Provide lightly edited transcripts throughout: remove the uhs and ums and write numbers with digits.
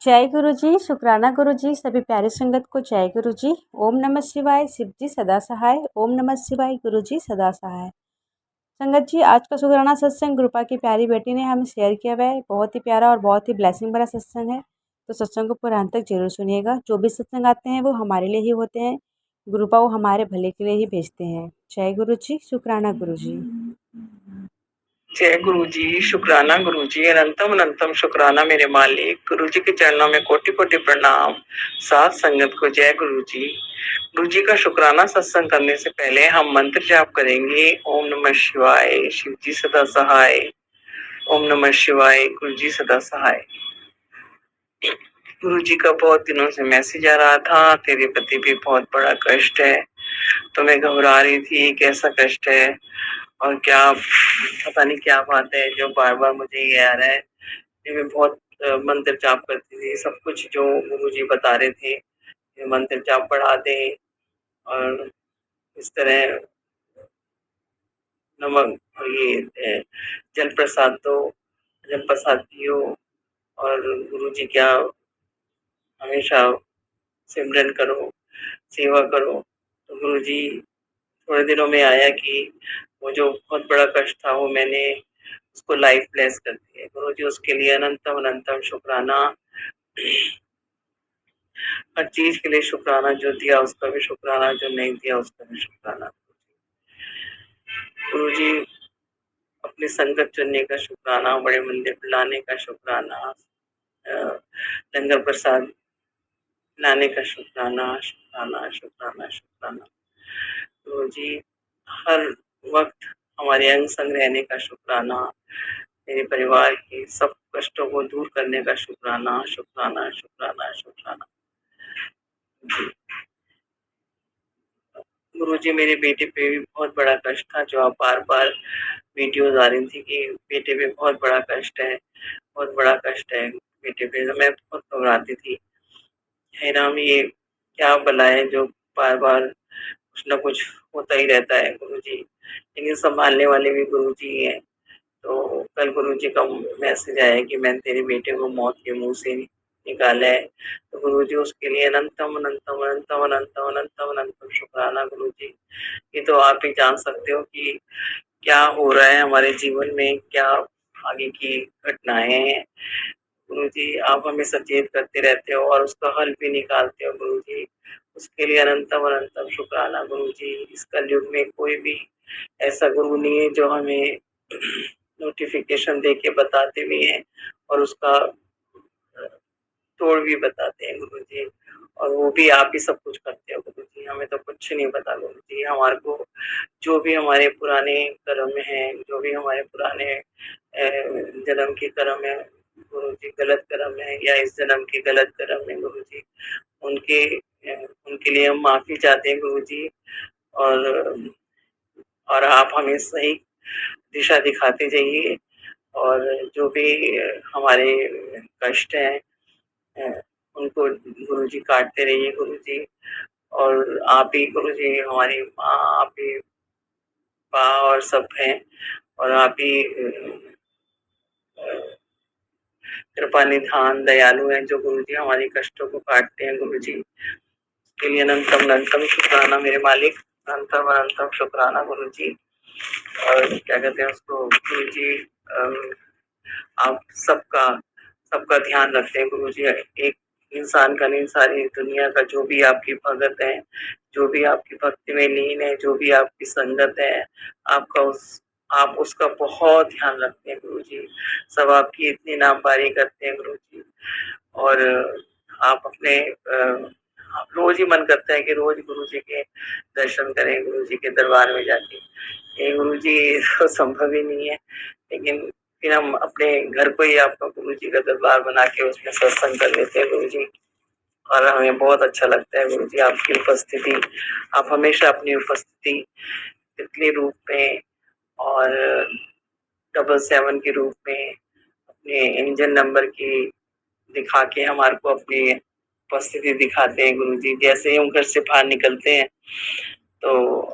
जय गुरु जी, शुक्राना गुरु जी, सभी प्यारी संगत को जय गुरु जी। ओम नमः शिवाय, शिव जी सदा सहाय। ओम नमः शिवाय, गुरु जी सदा सहाय। संगत जी, आज का शुक्राना सत्संग गुरुपा की प्यारी बेटी ने हमें शेयर किया हुआ है। बहुत ही प्यारा और बहुत ही ब्लेसिंग भरा सत्संग है, तो सत्संग को पूरा अंत तक जरूर सुनिएगा। जो भी सत्संग आते हैं वो हमारे लिए ही होते हैं, गुरुपा वो हमारे भले के लिए ही भेजते हैं। जय गुरु जी, शुक्राना गुरु जी। जय गुरु जी, शुक्राना गुरु जी, अनंतम अनंतम शुक्राना मेरे मालिक। गुरु जी के चरणों में कोटि कोटि प्रणाम। साथ संगत को जय गुरु जी। गुरु जी का शुक्राना सत्संग करने से पहले हम मंत्र जाप करेंगे। ओम नमः शिवाय, शिव जी सदा सहाय। ओम नमः शिवाय, गुरु जी सदा सहाय। गुरु जी का बहुत दिनों से मैसेज आ रहा था, तेरे प्रति भी बहुत बड़ा कष्ट है। तो मैं घबरा रही थी, कैसा कष्ट है और क्या, पता नहीं क्या बात है जो बार बार मुझे ये आ रहा है। मैं बहुत मंत्र जाप करती थी, सब कुछ जो गुरु जी बता रहे थे, मंत्र जाप बढ़ा दे और इस तरह नमक ये जल प्रसाद दो, जल प्रसाद पियो और गुरु जी क्या हमेशा सिमरन करो, सेवा करो। तो गुरु जी थोड़े दिनों में आया कि वो जो बहुत बड़ा कष्ट था वो मैंने उसको लाइफ ब्लेस कर दिया। गुरु जी उसके लिए अनंतम अनंतम शुक्राना। हर चीज के लिए शुक्राना, जो दिया उसका भी शुक्राना, जो नहीं दिया उसका भी शुक्राना। गुरु जी अपनी संगत चुनने का शुक्राना, बड़े मंदिर बुलाने का शुक्राना, लंगर प्रसाद लाने का शुक्राना, शुक्राना शुक्राना शुक्राना। गुरु जी हर वक्त हमारे अंग संग रहने का शुक्राना, मेरे परिवार के सब कष्टों को दूर करने का शुक्राना, शुक्राना शुक्राना शुक्राना। गुरु जी मेरे बेटे पे भी बहुत बड़ा कष्ट था, जो आप बार बार वीडियोज आ रही थी कि बेटे पे बहुत बड़ा कष्ट है, बहुत बड़ा कष्ट है बेटे पे। तो मैं बहुत घबराती थी, है राम ये क्या भला है जो बार बार कुछ ना कुछ होता ही रहता है गुरु जी, लेकिन संभालने वाले भी गुरु जी हैं। तो कल गुरु जी का मैसेज आया कि मैंने तेरे बेटे को मौत के मुंह से निकाला है। तो गुरु जी उसके लिए अनंतम अनंतम अनंतम अनंतम अनंतम अनंतम शुक्राना गुरु जी। ये तो आप ही जान सकते हो कि क्या हो रहा है हमारे जीवन में, क्या आगे की घटनाएं हैं। गुरु जी आप हमें सचेत करते रहते हो और उसका हल भी निकालते हो गुरु जी, उसके लिए अनंतम अनंतम शुक्राना गुरु जी। इस कलयुग में कोई भी ऐसा गुरु नहीं है जो हमें नोटिफिकेशन दे के बताते भी हैं और उसका तोड़ भी बताते हैं गुरु जी, और वो भी आप ही सब कुछ करते हो गुरु जी। हमें तो कुछ नहीं पता गुरु जी, हमारे को जो भी हमारे पुराने कर्म हैं, जो भी हमारे पुराने जन्म के कर्म है गुरु जी, गलत कर्म है या इस जन्म के गलत कर्म है गुरु जी, उनके उनके लिए हम माफी चाहते हैं गुरु जी। और आप हमें सही दिशा दिखाते जाइए और जो भी हमारे कष्ट हैं उनको गुरु जी काटते रहिए गुरु जी। और आप ही गुरु जी हमारी माँ, आप ही माँ और सब हैं, और आप ही कृपा निधान दयालु हैं जो गुरु जी हमारे कष्टों को काटते हैं गुरु जी। के लिए अनंतम अनंतम शुक्राना मेरे मालिक, अनंतम अनंतम शुक्राना गुरु जी। और क्या कहते हैं उसको गुरु जी, आप सबका ध्यान रखते हैं गुरु जी। एक इंसान का नहीं, सारी दुनिया का जो भी आपकी भगत है, जो भी आपकी भक्ति में लीन है, जो भी आपकी संगत है, आप उसका बहुत ध्यान रखते हैं गुरु जी। सब आपकी इतनी नामबारी करते हैं गुरु जी। और आप अपने आप रोज ही मन करता है कि रोज गुरु जी के दर्शन करें, गुरु जी के दरबार में जाके। ये गुरु जी तो संभव ही नहीं है, लेकिन फिर हम अपने घर को ही आपका गुरु जी का दरबार बना के उसमें सत्संग कर लेते हैं गुरु जी, और हमें बहुत अच्छा लगता है गुरु जी आपकी उपस्थिति। आप हमेशा अपनी उपस्थिति तितली रूप में और 777 के रूप में अपने इंजन नंबर की दिखा के हमारे को अपनी उपस्थिति दिखाते हैं गुरु जी। जैसे ही हम घर से बाहर निकलते हैं तो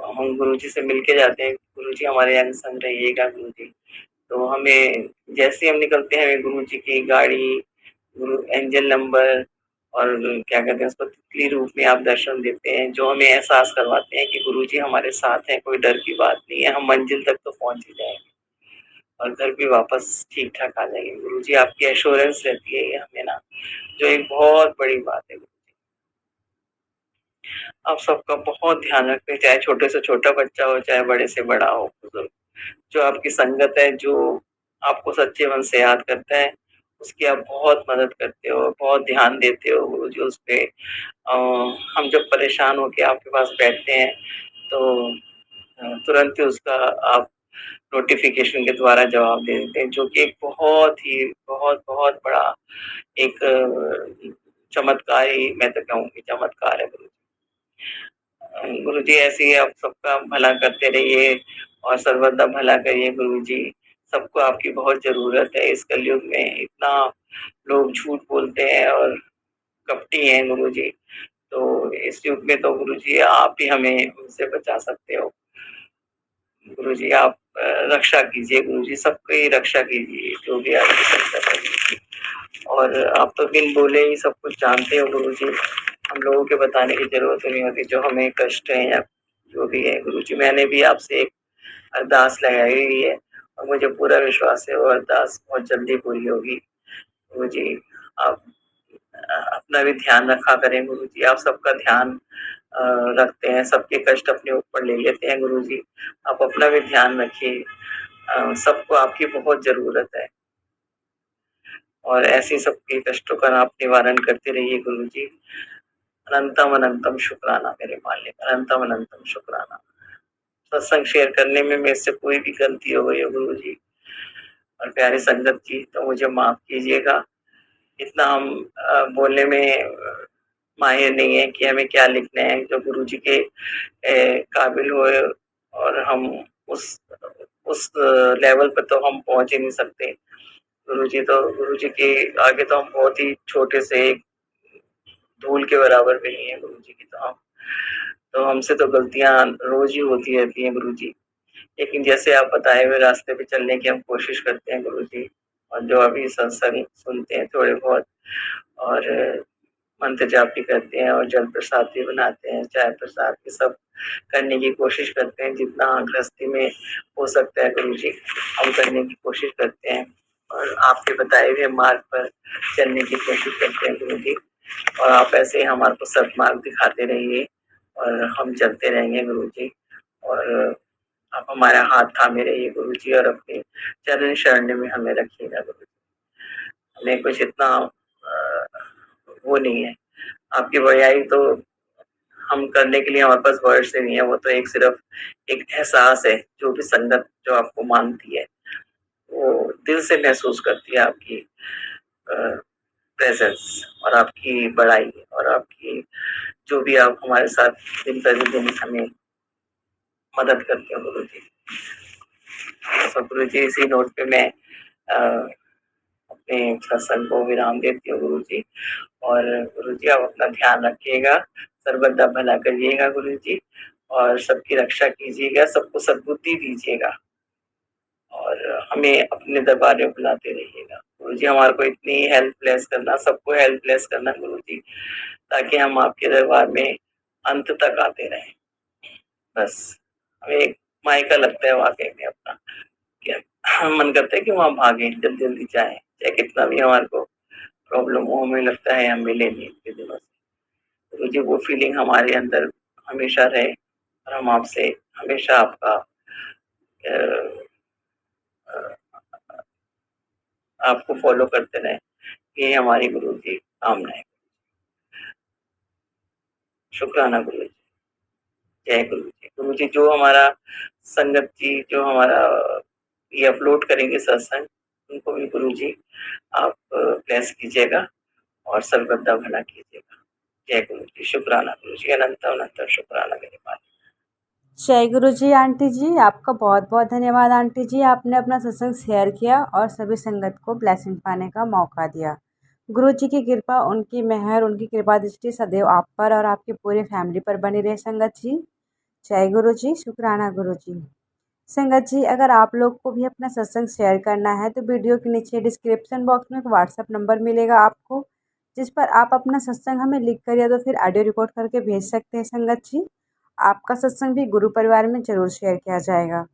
हम गुरु जी से मिलके जाते हैं, गुरु जी हमारे अंग संग रहिएगा गुरु जी। तो हमें जैसे हम निकलते हैं, हमें गुरु जी की गाड़ी गुरु एंजल नंबर और क्या कहते हैं उसको, तितली रूप में आप दर्शन देते हैं, जो हमें एहसास करवाते हैं कि गुरुजी हमारे साथ हैं, कोई डर की बात नहीं है, हम मंजिल तक तो पहुंच ही जाएंगे और घर भी वापस ठीक ठाक आ जाएंगे। गुरुजी आपकी एश्योरेंस रहती है ये हमें ना, जो एक बहुत बड़ी बात है। आप सबका बहुत ध्यान रखते हैं, चाहे छोटे से छोटा बच्चा हो, चाहे बड़े से बड़ा हो, बुजुर्ग। जो आपकी संगत है, जो आपको सच्चे मन से याद करता है, उसकी आप बहुत मदद करते हो, बहुत ध्यान देते हो गुरुजी उस पे। हम जब परेशान होके आपके पास बैठते हैं तो तुरंत ही उसका आप नोटिफिकेशन के द्वारा जवाब दे देते हैं, जो कि एक बहुत बड़ा एक चमत्कार ही मैं तो कहूँगी, चमत्कार है गुरुजी। ऐसे ही आप सबका भला करते रहिए और सर्वदा भला करिए गुरुजी। सबको आपकी बहुत जरूरत है इस कलयुग में, इतना लोग झूठ बोलते हैं और कपटी हैं गुरुजी। तो इस युग में तो गुरुजी आप ही हमें उनसे बचा सकते हो। गुरुजी आप रक्षा कीजिए गुरुजी, सबकी रक्षा कीजिए, जो भी आपकी संकट है। और आप तो बिन बोले ही सब कुछ जानते हो गुरुजी, हम लोगों के बताने की जरूरत नहीं होती जो हमें कष्ट है या जो भी है गुरुजी। मैंने भी आपसे एक अरदास लगाई हुई है और मुझे पूरा विश्वास है वो अरदास बहुत जल्दी पूरी होगी गुरुजी। आप अपना भी ध्यान रखा करें गुरुजी, आप सबका ध्यान रखते हैं, सबके कष्ट अपने ऊपर ले लेते हैं गुरुजी। आप अपना भी ध्यान रखिए, सबको आपकी बहुत जरूरत है और ऐसे सबके कष्टों का आप निवारण करते रहिए गुरुजी। अनंतम अनंतम शुक्राना मेरे मालिक, अनंतम अनंतम शुक्राना। सत्संग शेयर करने में मेरे से कोई भी गलती हो गई हो गुरुजी और प्यारे संगत जी तो मुझे माफ कीजिएगा। इतना हम बोलने में माहिर नहीं है कि हमें क्या लिखना है, जो गुरुजी के काबिल हुए और हम उस उस लेवल पर तो हम पहुंच ही नहीं सकते। गुरुजी के आगे तो हम बहुत ही छोटे से एक धूल के बराबर भी नहीं है गुरुजी की। तो हमसे तो गलतियां रोज ही होती रहती हैं गुरुजी, लेकिन जैसे आप बताए हुए रास्ते पे चलने की हम कोशिश करते हैं गुरुजी। और जो अभी सत्संग सुनते हैं थोड़े बहुत और मंत्र जाप भी करते हैं और जल प्रसाद भी बनाते हैं, चाय प्रसाद ये सब करने की कोशिश करते हैं, जितना गृहस्थी में हो सकता है गुरुजी हम करने की कोशिश करते हैं और आपके बताए हुए मार्ग पर चलने की कोशिश करते हैं गुरुजी। और आप ऐसे ही हमारे को सदमार्ग दिखाते रहिए और हम चलते रहेंगे गुरुजी। और आप हमारा हाथ थामे रहिए गुरुजी और अपने चरण शरण में हमें रखिएगा गुरुजी। हमें कुछ इतना वो नहीं है, आपकी बड़ाई तो हम करने के लिए हमारे पास वर्ड्स नहीं है, वो तो एक सिर्फ एक एहसास है। जो भी संगत जो आपको मानती है वो दिल से महसूस करती है आपकी प्रेजेंस और आपकी बड़ाई और आपकी जो भी आप हमारे साथ दिन प्रतिदिन हमें मदद करते हो गुरु जी। तो गुरु जी इसी नोट पे मैं अपने सत्संग को विराम देती हूँ गुरु जी। और गुरु जी आप अपना ध्यान रखिएगा, सर्वदा भला करिएगा गुरु जी और सबकी रक्षा कीजिएगा, सबको सद्बुद्धि दीजिएगा और हमें अपने दरबार में बुलाते रहिएगा गुरु जी। हमारे को इतनी हेल्पलेस करना, सबको हेल्पलेस करना गुरु जी, ताकि हम आपके दरबार में अंत तक आते रहें। बस हमें एक मायका लगता है वाकई में अपना, क्या मन करता है कि वहाँ भागे, जल्दी जल्दी जाए, चाहे कितना भी हमारे को प्रॉब्लम हो, हमें लगता है हम मिले नहीं इतने दिनों से। तो जी वो फीलिंग हमारे अंदर हमेशा रहे और हम आपसे हमेशा आपका आपको फॉलो करते रहे, ये हमारी गुरु जी कामना है। शुक्राना गुरु जी, जय गुरु जी। गुरु जी जो हमारा संगत जी जो हमारा ये अपलोड करेंगे सत्संग, उनको भी गुरु जी आप ब्लेस कीजिएगा और सर्वदा भला कीजिएगा। जय गुरु जी, शुक्राना गुरु जी, अनंत अनंत शुक्राना मेरे मालिक। जय गुरु जी आंटी जी, आपका बहुत बहुत धन्यवाद आंटी जी, आपने अपना सत्संग शेयर किया और सभी संगत को ब्लेसिंग पाने का मौका दिया। गुरु जी की कृपा, उनकी मेहर, उनकी कृपा दृष्टि सदैव आप पर और आपकी पूरी फैमिली पर बनी रहे संगत जी। जय गुरु जी, शुक्राना गुरु जी। संगत जी, अगर आप लोग को भी अपना सत्संग शेयर करना है तो वीडियो के नीचे डिस्क्रिप्शन बॉक्स में एक व्हाट्सएप नंबर मिलेगा आपको, जिस पर आप अपना सत्संग हमें लिख कर या तो फिर ऑडियो रिकॉर्ड करके भेज सकते हैं संगत जी। आपका सत्संग भी गुरु परिवार में ज़रूर शेयर किया जाएगा।